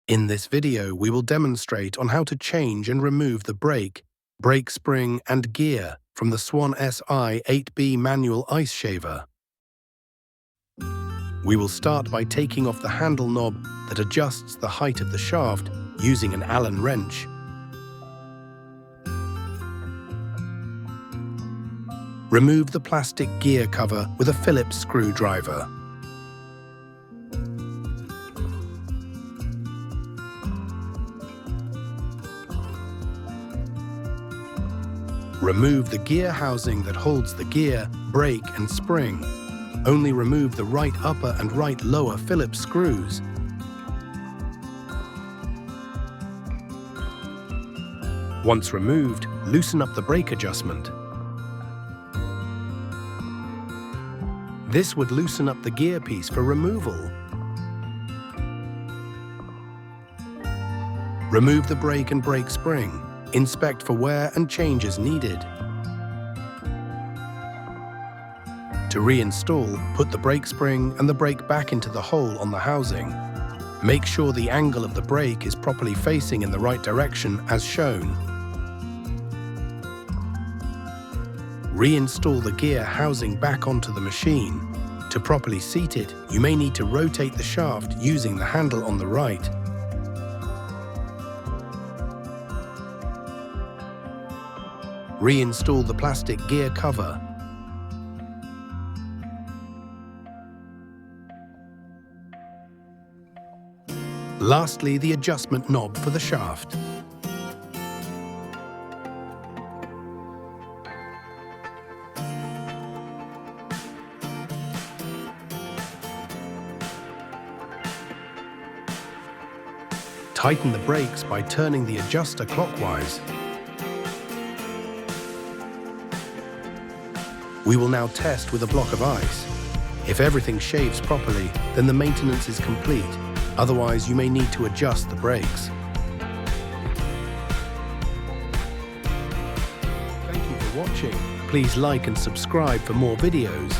In this video, we will demonstrate on how to change and remove the brake spring and gear from the Swan Si-8B manual ice shaver. We will start by taking off the handle knob that adjusts the height of the shaft using an Allen wrench. Remove the plastic gear cover with a Phillips screwdriver. Remove the gear housing that holds the gear, brake and spring. Only remove the right upper and right lower Phillips screws. Once removed, loosen up the brake adjustment. This would loosen up the gear piece for removal. Remove the brake and brake spring. Inspect for wear and changes needed. To reinstall, put the brake spring and the brake back into the hole on the housing. Make sure the angle of the brake is properly facing in the right direction as shown. Reinstall the gear housing back onto the machine. To properly seat it, you may need to rotate the shaft using the handle on the right. Reinstall the plastic gear cover. Lastly, the adjustment knob for the shaft. Tighten the brakes by turning the adjuster clockwise. We will now test with a block of ice. If everything shaves properly, then the maintenance is complete. Otherwise, you may need to adjust the brakes. Thank you for watching. Please like and subscribe for more videos.